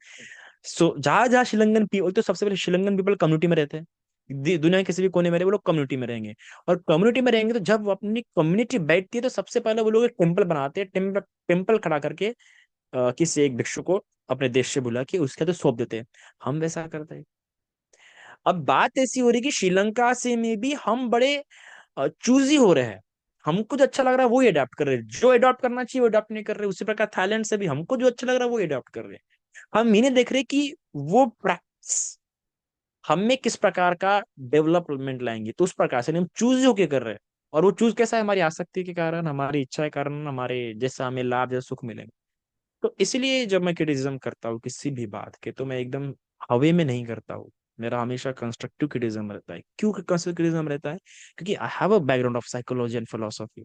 जहां जहां श्रीलंकन पीपल, तो सबसे पहले श्रीलंकन पीपल कम्युनिटी में रहते हैं, दुनिया के किसी भी कोने में रहे वो लोग कम्युनिटी में रहेंगे, और कम्युनिटी में रहेंगे तो जब वो अपनी कम्युनिटी बैठती है तो सबसे पहले वो लोग एक टेम्पल बनाते हैं, टेम्पल खड़ा करके किसी एक भिक्षु को अपने देश से बुला के उसके तो सौंप देते हैं। हम वैसा करते हैं। अब बात ऐसी हो रही है कि श्रीलंका से में भी हम बड़े चूजी हो रहे हैं, हमको जो अच्छा लग रहा है वो ही अडॉप्ट कर रहे हैं, जो अडॉप्ट करना चाहिए वो अडॉप्ट नहीं कर रहे, उसी प्रकार थाईलैंड से भी हमको जो अच्छा लग रहा है वो अडॉप्ट कर रहे हैं। हम ये नहीं देख रहे कि वो प्रैक्टिस हम में किस प्रकार का डेवलपमेंट लाएंगे, तो उस प्रकार से नहीं, हम चूज होके कर रहे हैं। और वो चूज कैसा है, हमारी आसक्ति के कारण, हमारी इच्छा के कारण, हमारे जैसा हमें लाभ जैसा सुख मिलेगा। तो इसलिए जब मैं क्रिटिसिज्म करता हूँ किसी भी बात के, तो मैं एकदम हवे में नहीं करता हूँ। मेरा हमेशा कंस्ट्रक्टिव क्रिटिसिज्म रहता है। क्यों कंस्ट्रक्टिव क्रिटिसिज्म रहता है? क्योंकि I have a background of psychology and philosophy.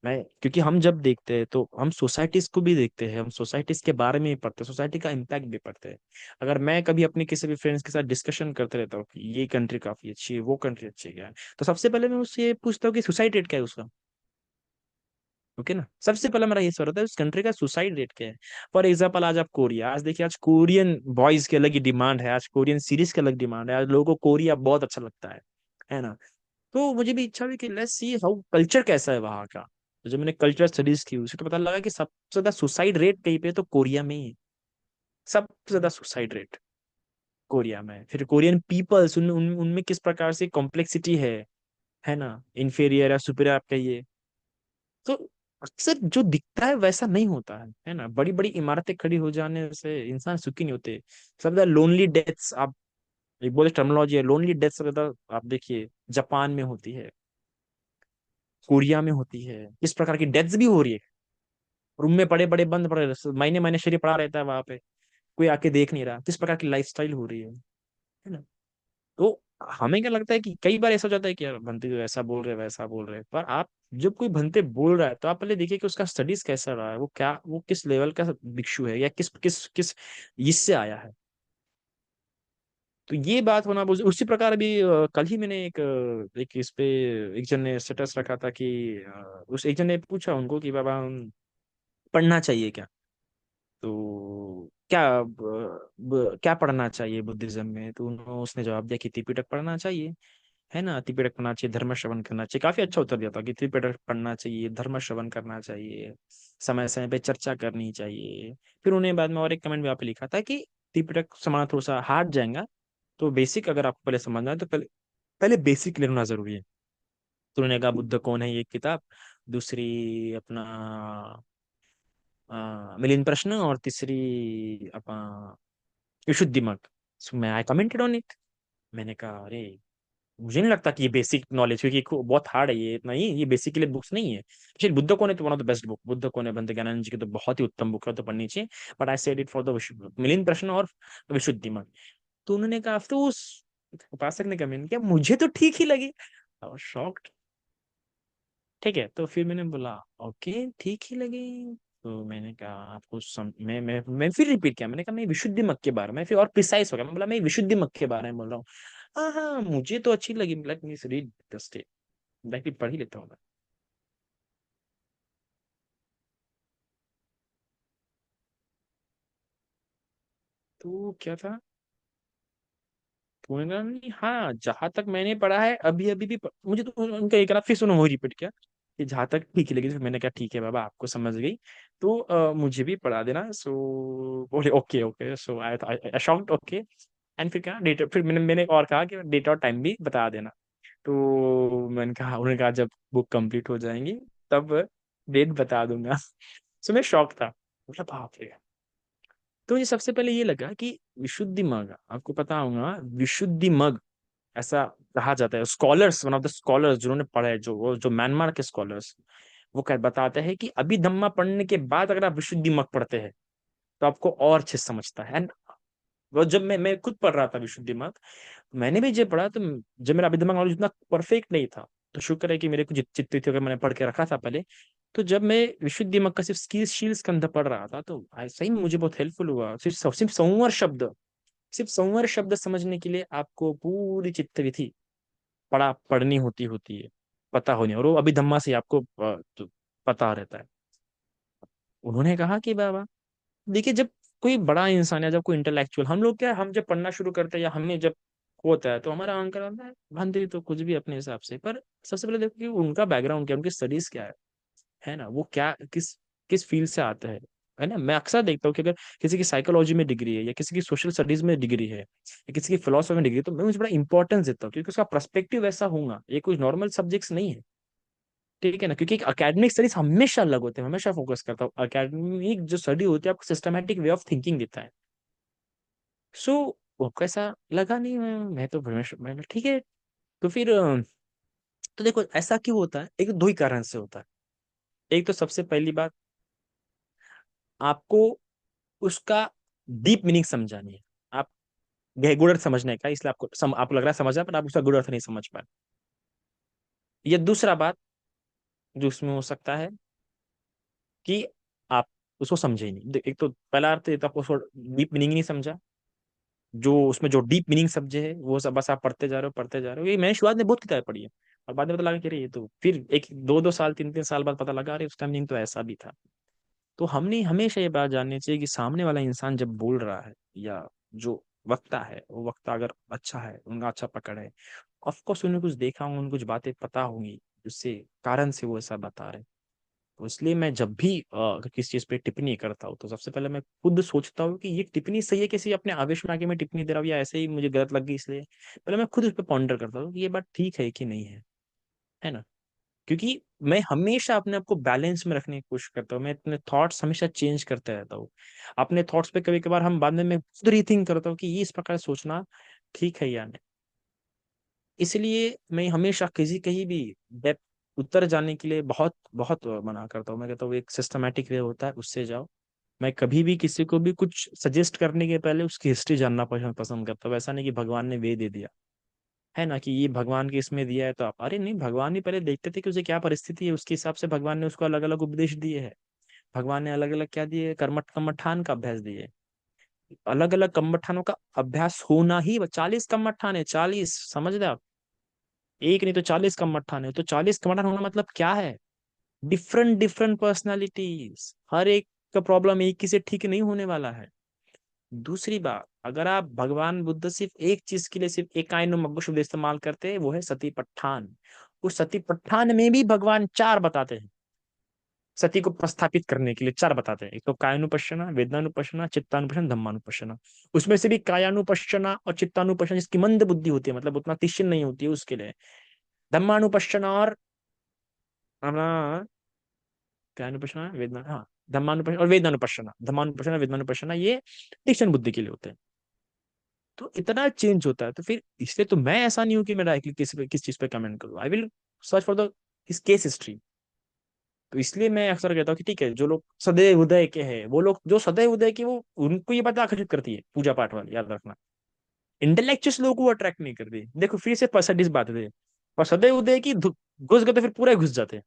मैं क्योंकि हम जब देखते हैं तो हम सोसाइटीज को भी देखते हैं, हम सोसाइटीज के बारे में भी पढ़ते हैं, सोसाइटी का इम्पैक्ट भी पढ़ते हैं। अगर मैं कभी अपने किसी भी फ्रेंड्स के साथ डिस्कशन करते रहता हूँ कि ये कंट्री काफी अच्छी है, वो कंट्री अच्छी है क्या है, तो सबसे पहले मैं उससे ये पूछता हूँ कि सुसाइड रेट क्या है उसका। ओके ना, सबसे पहले मेरा ये सवाल होता है उस कंट्री का सुसाइड रेट क्या है। फॉर एग्जाम्पल, आज आप कोरिया, आज देखिए, आज कोरियन बॉयज की अलग ही डिमांड है, आज कोरियन सीरीज की अलग डिमांड है, आज लोगों को कोरिया बहुत अच्छा लगता है ना। तो मुझे भी इच्छा हुई कि लेट्स सी हाउ कल्चर कैसा है वहाँ का। तो जब मैंने कल्चर स्टडीज की, उसे तो पता लगा कि सबसे ज्यादा सुसाइड रेट कहीं पे, तो कोरिया में ही है। सबसे ज्यादा सुसाइड रेट कोरिया में है। फिर कोरियन पीपल्स, उनमें किस प्रकार से कॉम्प्लेक्सिटी है ना, इंफीरियर या सुपीरियर आप कहिए। तो अक्सर जो दिखता है वैसा नहीं होता है ना। बड़ी बड़ी इमारतें खड़ी हो जाने से इंसान सुखी नहीं होते। सब लोनली डेथ्स, आप एक बोले टर्मिनोलॉजी है, लोनली डेथ्स ज्यादा आप देखिए जापान में होती है, कोरिया में होती है, इस प्रकार की डेथ्स भी हो रही है। रूम में पड़े पड़े बंद पड़े, महीने महीने शरीर पड़ा रहता है वहां पे, कोई आके देख नहीं रहा, किस प्रकार की लाइफस्टाइल हो रही है ना। तो हमें क्या लगता है कि कई बार ऐसा हो जाता है कि यार भंते जो ऐसा बोल रहे वैसा बोल रहे, पर आप जब कोई भंते बोल रहा है तो आप पहले देखिए कि उसका स्टडीज कैसा रहा है, वो क्या, वो किस लेवल का भिक्षु है, या किस किस किस इससे आया है। तो ये बात होना बहुत उसी प्रकार अभी कल ही मैंने एक इस पे एक जन ने स्टेटस रखा था कि उस एक जन ने पूछा उनको कि बाबा पढ़ना चाहिए क्या। तो क्या क्या पढ़ना चाहिए बुद्धिज्म में, तो उसने जवाब दिया कि त्रिपिटक पढ़ना चाहिए, है ना, त्रिपिटक पढ़ना चाहिए, धर्म श्रवण करना चाहिए। काफी अच्छा उत्तर दिया था कि त्रिपिटक पढ़ना चाहिए, धर्म श्रवण करना चाहिए, समय समय पे चर्चा करनी चाहिए। फिर उन्हें बाद में और एक कमेंट में यहाँ पे लिखा था कि त्रिपिटक समाज थोड़ा सा हार्ड जाएगा, तो बेसिक अगर आपको पहले समझना है तो पहले पहले बेसिक लेना जरूरी है। तो उन्होंने कहा बुद्ध कौन है, ये किताब, दूसरी अपना मिलिंद प्रश्न, और तीसरी अपना विशुद्धि मग। सो मैं आई कमेंटेड ऑन इट। मैंने कहा अरे, मुझे नहीं लगता कि ये बेसिक नॉलेज, क्योंकि बहुत हार्ड है ये, इतना ही ये बेसिक के लिए बुक्स नहीं है। एक्चुअली बुद्ध कौन है तो one of the best book, Buddha कौन है बंदे ज्ञानंद जी की तो बहुत ही उत्तम बुक है, तो पढ़नी चाहिए। But I said it for the Milind प्रश्न और विशुद्धि मग। तो उन्होंने कहा, तो उस उपासक ने कमेंट किया, मुझे तो ठीक ही लगी। शॉक्ड। ठीक है, तो फिर मैंने बोला ओके, ठीक ही लगी। तो मैंने कहा आपको मैं फिर रिपीट किया, मैंने कहा मैं विशुद्धि मत के बारे में, फिर और प्रिसाइज हो गया, मैं बोला मैं विशुद्धि मत के बारे में बोल रहा हूँ। हाँ हाँ, मुझे तो अच्छी लगी, let me read the state, like पढ़ ही लेता हूँ मैं। तो क्या था, तो मैंने कहा नहीं, हाँ जहां तक मैंने पढ़ा है अभी अभी भी मुझे तो उनका एक रात फिर सुनो वो रिपीट किया कि जहां तक ठीक ही लगी। तो मैंने कहा ठीक है बाबा, आपको समझ गई, तो मुझे भी पढ़ा देना। सो बोले okay okay, so I shocked, okay. And फिर कहा डेट, फिर मैंने और कहा कि डेट और टाइम भी बता देना। तो मैंने कहा, उन्होंने कहा जब बुक कंप्लीट हो जाएंगी तब डेट बता दूंगा। सो मैं शौक था, मतलब बाप रे। तो मुझे सबसे पहले ये लगा कि विशुद्धि मग, आपको पता होगा विशुद्धि मग ऐसा कहा जाता है। Scholars, one of the scholars जिन्होंने पढ़ा है, जो म्यांमार के स्कॉलर्स, वो कह बताते हैं कि अभिधम्मा पढ़ने के बाद अगर आप विशुद्धि मग पढ़ते हैं तो आपको और अच्छे से समझता है। एंड वो जब मैं खुद पढ़ रहा था विशुद्धि मग, मैंने भी जब पढ़ा तो जब मेरा अभिधम्मा नॉलेज उतना परफेक्ट नहीं था, तो शुक्र है कि मेरे को चित्त थी, अगर मैंने पढ़ के रखा था पहले। तो जब मैं विशुद्धि मग का सिर्फ स्किल्स शील्स के अंदर पढ़ रहा था, तो सही में मुझे बहुत हेल्पफुल हुआ। सिर्फ संवर शब्द, सिर्फ संवर शब्द समझने के लिए आपको पूरी चित्त विधि पढ़नी होती है, पता होनी, और वो अभिधम्मा से आपको तो पता रहता है। उन्होंने कहा कि बाबा देखिए, जब कोई बड़ा इंसान है, जब कोई इंटेलेक्चुअल, हम लोग क्या, हम जब पढ़ना शुरू करते हैं या हमें जब होता है तो हमारा अंकर आता है भांति तो कुछ भी अपने हिसाब से, पर सबसे पहले देखो कि उनका बैकग्राउंड क्या है, उनकी स्टडीज क्या है ना, वो क्या किस किस फील्ड से आता है ना। मैं अक्सर देखता हूँ कि अगर किसी की साइकोलॉजी में डिग्री है, या किसी की सोशल स्टडीज में डिग्री है, या किसी की फिलोसफी में डिग्री है, तो मैं मुझे बड़ा इंपॉर्टेंस देता हूँ, क्योंकि उसका पर्सपेक्टिव ऐसा होगा, ये कुछ नॉर्मल सब्जेक्ट्स नहीं है। ठीक है ना, क्योंकि अकेडमिक स्टडीज हमेशा अलग होते हैं, हमेशा फोकस करता हूँ। अकेडमिक जो स्टडी होती है आपको सिस्टमैटिक वे ऑफ थिंकिंग देता है, सो उनको ऐसा लगा नहीं, मैं तो मैं ठीक है। तो फिर तो देखो ऐसा क्यों होता है, एक तो दो ही कारण से होता है। एक तो सबसे पहली बात, आपको उसका डीप मीनिंग समझानी है। आप गहगुड़ अर्थ समझने का, इसलिए आपको लग रहा है समझ रहा है, पर आप उसका गुड़ अर्थ नहीं समझ पाए। ये दूसरा बात जो उसमें हो सकता है कि आप उसको समझे ही नहीं। एक तो पहला अर्थ, ये तो आपको डीप मीनिंग नहीं समझा, जो उसमें जो डीप मीनिंग समझे है वो सब बस आप पढ़ते जा रहे हो, पढ़ते जा रहे हो। ये मैंने शुरुआत में बहुत किताबें पढ़ी है, और बाद में पता लगा कि अरे ये तो, फिर एक दो दो साल, तीन तीन साल बाद पता लगा अरे उसका मीनिंग तो ऐसा भी था। तो हमने हमेशा ये बात जाननी चाहिए कि सामने वाला इंसान जब बोल रहा है, या जो वक्ता है वो वक्ता अगर अच्छा है, उनका अच्छा पकड़ है, ऑफकोर्स उन्हें कुछ देखा होंगे, उन्हें कुछ बातें पता होंगी, उससे कारण से वो ऐसा बता रहे हैं। तो इसलिए मैं जब भी अगर किसी चीज पे टिप्पणी करता हूँ, तो सबसे पहले मैं खुद सोचता हूँ कि ये टिप्पणी सही है, किसी अपने आवेश में आके मैं टिप्पणी दे रहा हूँ, या ऐसे ही मुझे गलत लग गई इसलिए। पहले मैं खुद उस पर पॉन्डर करता हूँ कि ये बात ठीक है कि नहीं है ना। क्योंकि मैं हमेशा अपने आप को बैलेंस में रखने की कोशिश करता हूँ, मैं अपने थॉट्स हमेशा चेंज करते रहता हूँ। अपने थॉट्स पे कभी कभार हम बाद में मैं खुद रीथिंक करता हूँ कि ये इस प्रकार सोचना ठीक है या नहीं। इसलिए मैं हमेशा किसी कहीं भी डेप्थ उत्तर जाने के लिए बहुत बहुत मना करता हूँ। मैं कहता हूँ एक सिस्टमैटिक वे होता है, उससे जाओ। मैं कभी भी किसी को भी कुछ सजेस्ट करने के पहले उसकी हिस्ट्री जानना पसंद पसंद करता हूँ। ऐसा नहीं कि भगवान ने वे दे दिया है ना, कि ये भगवान के इसमें दिया है तो आप, अरे नहीं, भगवान ही पहले देखते थे कि उसे क्या परिस्थिति है, उसके हिसाब से भगवान ने उसको अलग अलग उपदेश दिए हैं। भगवान ने अलग अलग क्या दिए, कर्मठान का अभ्यास दिए। अलग अलग कर्मठानों का अभ्यास होना ही, 40 कर्मठान है, 40, समझ रहे आप? एक नहीं तो 40 कर्मठान है। तो 40 कर्मठान होना मतलब क्या है, डिफरेंट डिफरेंट पर्सनालिटीज, हर एक का प्रॉब्लम एक ही से ठीक नहीं होने वाला है। दूसरी बात, अगर आप भगवान बुद्ध सिर्फ एक चीज के लिए सिर्फ एक आयन मग्गो शब्द इस्तेमाल करते हैं, वो है सती पट्ठान। उस सती पट्ठान में भी भगवान चार बताते हैं, सती को प्रस्थापित करने के लिए चार बताते हैं। एक तो कायानुपश्यना, वेदनानुपश्यना, चित्तानुपश्यना, धम्मानुपश्यना। उसमें से भी कायानुपश्यना और चित्तानुपश्यना जिसकी मंद बुद्धि होती है, मतलब उतना तीक्ष्ण नहीं होती है, उसके लिए। धम्मानुपश्यना और अपना कायानुपश्यना, वेदना, हाँ, धम्मानुपश्यना और वेदनानुपश्यना, धम्मानुपश्यना वेदनानुपश्यना, ये तीक्ष्ण बुद्धि के लिए होते हैं। तो इतना चेंज होता है, तो फिर इसलिए तो मैं ऐसा नहीं हूं कि मैं डायरेक्टली किस चीज पे कमेंट करूं। I will search for the his case history. तो इसलिए मैं अक्सर कहता हूँ कि ठीक है, जो लोग सदैव उदय के हैं, वो लोग जो सदैव उदय के, वो उनको ये बात आकर्षित करती है, पूजा पाठ वाली, याद रखना। इंटेलेक्चुअल लोगों को वो अट्रैक्ट नहीं करती। देखो फिर से परसेंटेज बात है, और सदैव उदय की घुस गए तो फिर पूरा घुस जाते हैं।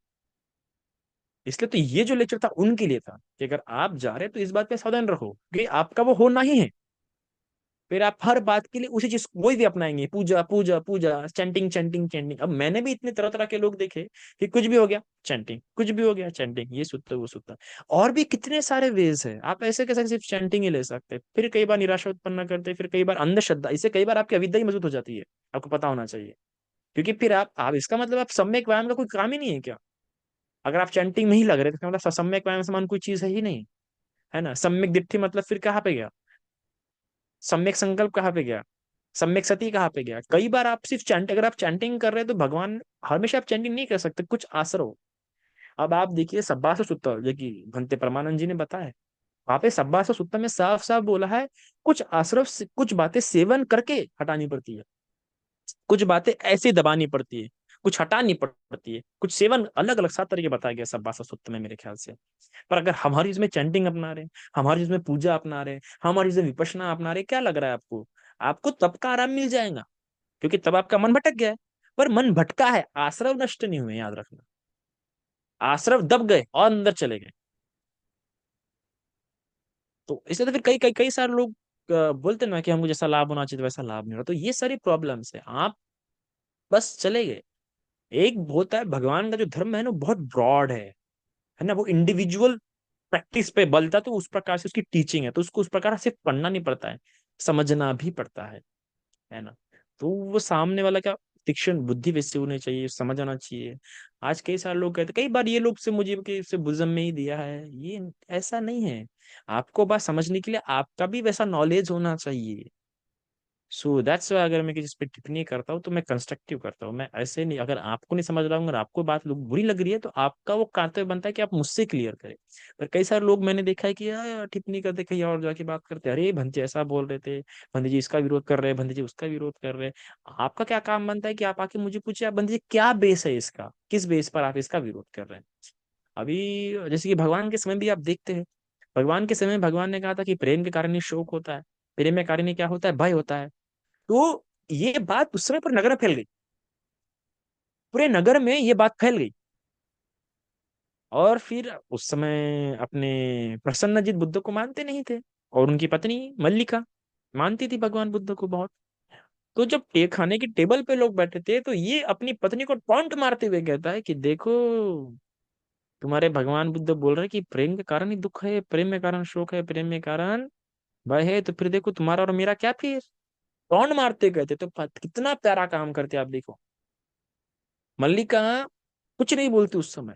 इसलिए तो ये जो लेक्चर था उनके लिए था, कि अगर आप जा रहे हैं तो इस बात पे सावधान रखो कि आपका वो होना ही है। फिर आप हर बात के लिए उसी चीज वही भी अपनाएंगे, पूजा पूजा पूजा, चैंटिंग चैंटिंग चैंटिंग। अब मैंने भी इतने तरह तरह के लोग देखे कि कुछ भी हो गया चैंटिंग, कुछ भी हो गया चैंटिंग, ये सुनते वो सुनता। और भी कितने सारे वेज है, आप ऐसे कैसे सिर्फ चैंटिंग ही ले सकते हैं। फिर कई बार निराशा उत्पन्न करते हैं, फिर कई बार अंधश्रद्धा, इससे कई बार आपकी अविद्या ही मजबूत हो जाती है। आपको पता होना चाहिए। क्योंकि फिर आप इसका मतलब आप सम्यक व्यायाम का कोई काम ही नहीं है क्या? अगर आप चैंटिंग में ही लग रहे तो इसका मतलब सम्यक व्यायाम समान कोई चीज है ही नहीं, है ना। सम्यक दिट्ठी मतलब फिर कहाँ पे गया, सम्यक संकल्प कहाँ पे गया, सम्यक सती कहाँ पे गया? कई बार आप सिर्फ चैंट, अगर आप चैंटिंग कर रहे हैं तो भगवान, हमेशा आप चैंटिंग नहीं कर सकते, कुछ आसरो। अब आप देखिए सब्बासो सुत्ता, जो कि भंते परमानंद जी ने बताया, वहां पे सब्बासो सुत्ता में साफ साफ बोला है, कुछ आश्रव कुछ बातें सेवन करके हटानी पड़ती है, कुछ बातें ऐसे दबानी पड़ती है, कुछ हटानी पड़ती है, कुछ सेवन, अलग अलग 7 तरीके बताया गया सब्बासो सुत्ता में मेरे ख्याल से। पर अगर हमारी इसमें चैंटिंग अपना रहे, हमारी इसमें पूजा अपना रहे, हमारी इसमें विपश्यना अपना रहे, क्या लग रहा है आपको? आपको तब का आराम मिल जाएगा, क्योंकि तब आपका मन भटक गया है। पर मन भटका है, आश्रव नष्ट नहीं हुए, याद रखना। आश्रव दब गए और अंदर चले गए। तो इसलिए तो फिर कई कई कई सारे लोग बोलते हैं ना कि हमको जैसा लाभ होना चाहिए वैसा लाभ नहीं हो रहा। तो ये सारी प्रॉब्लम्स है, आप बस चले गए। एक होता है भगवान का जो धर्म है ना, वो बहुत ब्रॉड है ना, वो इंडिविजुअल प्रैक्टिस पे बलता है, तो उस प्रकार से उसकी टीचिंग है, तो उसको उस प्रकार से पढ़ना नहीं पड़ता है, समझना भी पड़ता है ना। तो वो सामने वाला का तीक्ष्ण बुद्धि वैसे होनी चाहिए, समझ आना चाहिए। आज कई सारे लोग कहते, कई बार ये लोग से मुझे कि से बुजम में ही दिया है, ये ऐसा नहीं है। आपको बात समझने के लिए आपका भी वैसा नॉलेज होना चाहिए। सो दैट्स वाई अगर मैं किसी पे टिप्पणी करता हूँ तो मैं कंस्ट्रक्टिव करता हूँ, मैं ऐसे नहीं, अगर आपको नहीं समझ रहा हूँ, अगर आपको बात बुरी लग रही है तो आपका वो कर्तव्य बनता है कि आप मुझसे क्लियर करें। पर कई सारे लोग मैंने देखा है कि यार टिप्पणी करते कहीं और जाके बात करते, अरे भंते ऐसा बोल रहे थे, भंते जी इसका विरोध कर रहे हैं, भंते जी उसका विरोध कर रहे हैं। आपका क्या काम बनता है कि आप आके मुझे पूछे, आप भंते जी क्या बेस है इसका, किस बेस पर आप इसका विरोध कर रहे हैं। अभी जैसे कि भगवान के समय भी आप देखते हैं, भगवान के समय भगवान ने कहा था कि प्रेम के कारण ही शोक होता है, प्रेम के कारण ही क्या होता है, भय होता है। तो ये बात उस समय पर नगर में फैल गई, पूरे नगर में ये बात फैल गई। और फिर उस समय अपने प्रसन्नजीत बुद्ध को मानते नहीं थे, और उनकी पत्नी मल्लिका मानती थी भगवान बुद्ध को बहुत। तो जब खाने की टेबल पे लोग बैठे थे तो ये अपनी पत्नी को टॉन्ट मारते हुए कहता है कि देखो, तुम्हारे भगवान बुद्ध बोल रहे हैं कि प्रेम के कारण ही दुख है, प्रेम के कारण शोक है, प्रेम के कारण भय है, तो फिर देखो तुम्हारा और मेरा क्या, फिर टॉन्ट मारते गए थे। तो कितना प्यारा काम करते आप देखो। मल्लिका कुछ नहीं बोलती उस समय,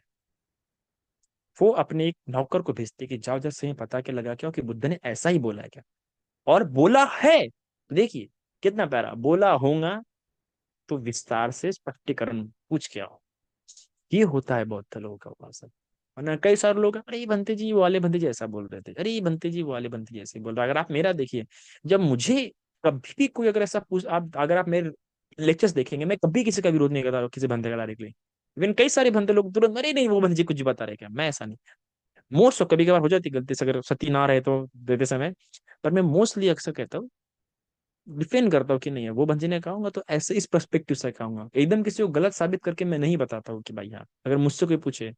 वो अपने एक नौकर को भेजती कि जाओ जरा सही पता के लगा क्या कि बुद्ध ने ऐसा ही बोला है क्या, और बोला है। देखिए कितना प्यारा बोला होगा, तो विस्तार से स्पष्टीकरण पूछ के आओ। ये होता है बौद्ध लोगों का उपासक। वरना कई सारे लोग अरे ये बंते जी वो वाले बंते जी ऐसा बोल रहे थे, अरे ये बंते जी वो वाले बंते जी ऐसे बोल रहे, अगर आप मेरा देखिए, जब मुझे कभी भी कोई अगर ऐसा पूछ, आप अगर आप मेरे लेक्चर्स देखेंगे, मैं कभी किसी का विरोध नहीं करता किसी बंदे का डायरेक्टली। इवन कई सारे बंदे लोग तुरंत अरे नहीं वो बंदे जी कुछ बता रहे क्या, मैं ऐसा नहीं। मोस्ट कभी कभार हो जाती गलती से, अगर सती ना रहे तो देते समय, पर मैं मोस्टली अक्सर कहता हूँ, डिफेंड करता हूँ कि नहीं है वो बंजी ने कहूंगा तो ऐसे इस पर्सपेक्टिव से कहूंगा, एकदम किसी को गलत साबित करके मैं नहीं बताता हूँ कि भाई हाँ। अगर मुझसे कोई पूछे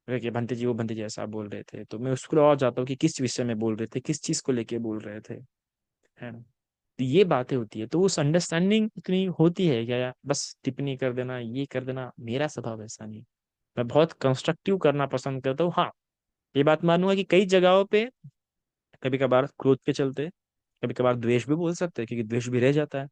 कि भंते जी वो बंते जी ऐसा बोल रहे थे, तो मैं उसको और जाता हूँ कि किस विषय में बोल रहे थे, किस चीज को लेके बोल रहे थे, है ना। तो ये बातें होती है, तो उस अंडरस्टैंडिंग इतनी होती है क्या, बस टिप्पणी कर देना ये कर देना, मेरा स्वभाव ऐसा नहीं। मैं बहुत कंस्ट्रक्टिव करना पसंद करता हूँ। हाँ, ये बात मानूंगा कि कई जगहों पे कभी कभार क्रोध के चलते, कभी कभार द्वेष भी बोल सकते हैं क्योंकि द्वेष भी रह जाता है।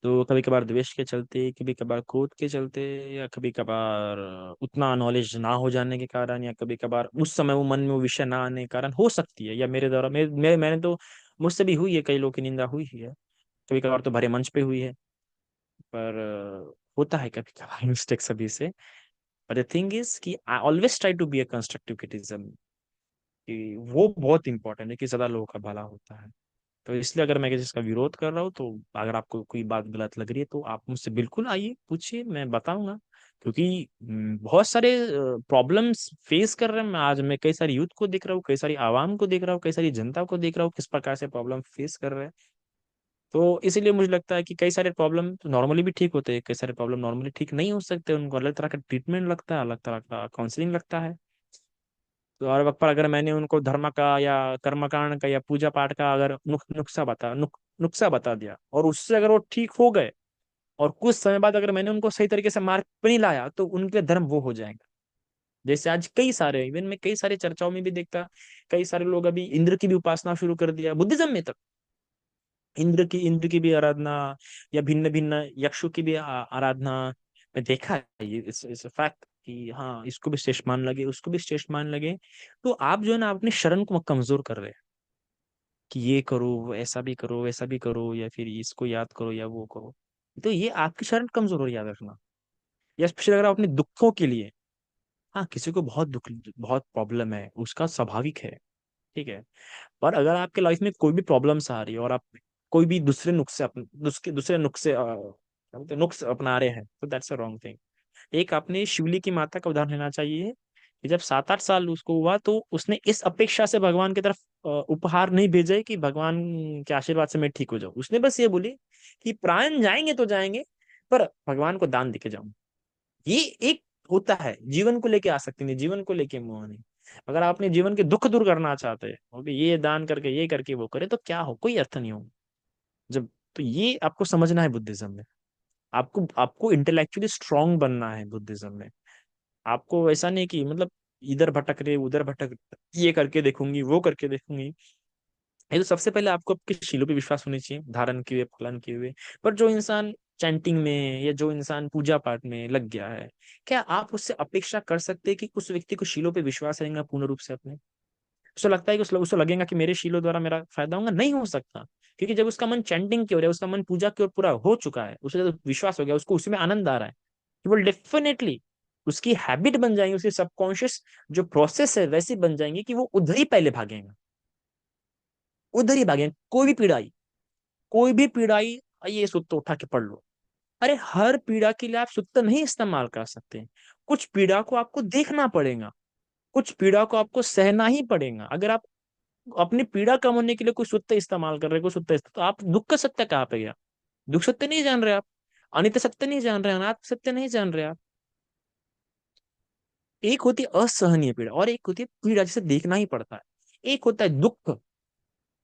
तो कभी कभार द्वेष के चलते, कभी कभार क्रोध के चलते, या कभी कभार उतना नॉलेज ना हो जाने के कारण, या कभी कभार उस समय वो मन में वो विषय ना आने के कारण हो सकती है, या मेरे द्वारा मैंने तो मुझसे भी हुई है, कई लोगों की निंदा हुई ही है, कभी कभार तो भरे मंच पे हुई है। पर होता है कभी कभार मिस्टेक सभी से। पर द थिंग इज कि I always try to be a constructive criticism, कि वो बहुत इंपॉर्टेंट है कि ज्यादा लोगों का भला होता है। तो इसलिए अगर मैं किसी का विरोध कर रहा हूँ, तो अगर आपको कोई बात गलत लग रही है तो आप मुझसे बिल्कुल आइए पूछिए, मैं बताऊंगा। क्योंकि बहुत सारे प्रॉब्लम्स फेस कर रहे हैं, मैं आज मैं कई सारी यूथ को देख रहा हूँ, कई सारी आवाम को देख रहा हूँ, कई सारी जनता को देख रहा हूँ किस प्रकार से प्रॉब्लम फेस कर रहे हैं। तो इसीलिए मुझे लगता है कि कई सारे प्रॉब्लम तो नॉर्मली भी ठीक होते हैं, कई सारे प्रॉब्लम नॉर्मली ठीक नहीं हो सकते, उनको अलग तरह का ट्रीटमेंट लगता है, अलग तरह का काउंसलिंग लगता है। तो हर वक्त पर अगर मैंने उनको धर्म का या कर्मकांड का या पूजा पाठ का अगर नुक्सा बता दिया, और उससे अगर वो ठीक हो गए, और कुछ समय बाद अगर मैंने उनको सही तरीके से मार्ग पे नहीं लाया, तो उनके धर्म वो हो जाएगा। जैसे आज कई सारे, इवन मैं कई सारी चर्चाओं में भी देखता, कई सारे लोग अभी इंद्र की भी उपासना शुरू कर दिया बुद्धिज्म में तक। इंद्र की भी आराधना, या भिन्न भिन्न यक्षों की भी आराधना। मैं देखा है ये इस फैक्ट कि हाँ इसको भी श्रेष्ठ मान लगे, उसको भी श्रेष्ठ मान लगे। तो आप जो है ना अपनी शरण को कमजोर कर रहे हैं, कि ये करो ऐसा भी करो वैसा भी करो, या फिर इसको याद करो या वो करो। तो ये आपकी शरण कमजोर हो रही है, याद रखना। या स्पेशली अगर आप अपने दुखों के लिए, हाँ किसी को बहुत दुख, बहुत प्रॉब्लम है, उसका स्वाभाविक है, ठीक है। पर अगर आपके लाइफ में कोई भी प्रॉब्लम्स आ रही है, और आप कोई भी दूसरे नुस्खे दूसरे नुस्खे क्या बोलते हैं, नुस्ख अपना रहे हैं, तो दैट्स अ रॉन्ग थिंग। एक आपने शिवली की माता का उदाहरण लेना चाहिए, कि जब 7-8 साल उसको हुआ, तो उसने इस अपेक्षा से भगवान की तरफ उपहार नहीं भेजे कि भगवान के आशीर्वाद से मैं ठीक हो जाऊं। उसने बस ये बोली कि प्राण जाएंगे तो जाएंगे, पर भगवान को दान देके जाऊं। ये एक होता है, जीवन को लेके आसक्ति नहीं, जीवन को लेके मोह नहीं। अगर आप अपने जीवन के दुख दूर करना चाहते हैं, और भी ये दान करके ये करके वो करे, तो क्या हो, कोई अर्थ नहीं हो जब। तो ये आपको समझना है बुद्धिज्म में। आपको आपको इंटेलेक्चुअली स्ट्रांग बनना है बुद्धिज्म में। आपको ऐसा नहीं कि मतलब इधर भटक रहे उधर भटक, ये करके देखूंगी वो करके देखूंगी। ये तो सबसे पहले आपको आपके शीलों पे विश्वास होनी चाहिए, धारण किए हुए पालन किए हुए। पर जो इंसान चैंटिंग में या जो इंसान पूजा पाठ में लग गया है, क्या आप उससे अपेक्षा कर सकते हैं कि उस व्यक्ति को शीलों पे विश्वास रहेगा पूर्ण रूप से अपने? उसको लगता है कि उसको लगेगा कि मेरे शीलों द्वारा मेरा फायदा होगा, नहीं हो सकता। क्योंकि जब उसका मन चैंटिंग की ओर है, उसका मन पूजा की ओर पूरा हो चुका है, उसे जब विश्वास हो गया, उसको उसी में आनंद आ रहा है, कि वो डेफिनेटली उसकी हैबिट बन जाएंगी, उसकी सबकॉन्शियस जो प्रोसेस है वैसी बन जाएंगी कि वो उधर ही पहले भागेंगे, उधर ही भागेंगे। कोई भी पीड़ा आई, ये सूत्र उठा के पढ़ लो। अरे हर पीड़ा के लिए आप सूत्र नहीं इस्तेमाल कर सकते। कुछ पीड़ा को आपको देखना पड़ेगा, कुछ पीड़ा को आपको सहना ही पड़ेगा। अगर आप अपनी पीड़ा कम होने के लिए कोई सूत्र इस्तेमाल कर रहे, कोई सूत्र तो आप दुख का सत्य कहाँ पे गया? दुख सत्य नहीं जान रहे आप, अनित्य सत्य नहीं जान रहे, अनात्म सत्य नहीं जान रहे आप। एक होती है असहनीय पीड़ा और एक होती है पीड़ा जिसे देखना ही पड़ता है। एक होता है दुख।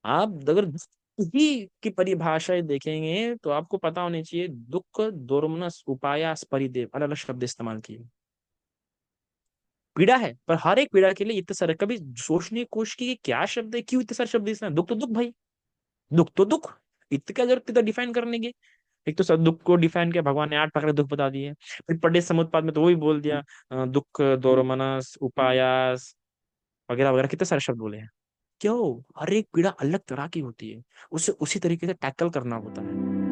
आप अगर दुख ही की परिभाषाएं देखेंगे तो आपको पता होनी चाहिए, दुख दोर्मनस उपायास परिदेव, अलग अलग शब्द इस्तेमाल किए। पीड़ा है, पर हर एक पीड़ा के लिए इतने सारे, कभी सोचने की कोशिश की कि क्या शब्द है, क्यों इतने सारे शब्द इसमें? दुख तो दुख भाई, दुख तो दुख, इतनी क्या जरूरत इतना डिफाइन करने की? एक तो सब दुख को डिफाइन किया भगवान ने, 8 प्रकार के दुख बता दिए। फिर पढ़े समुत्पाद में तो वही बोल दिया, दुख दोरमनस उपायास वगैरह वगैरह, कितने सारे शब्द बोले हैं। क्यों? हर एक पीड़ा अलग तरह की होती है, उसे उसी तरीके से टैकल करना होता है।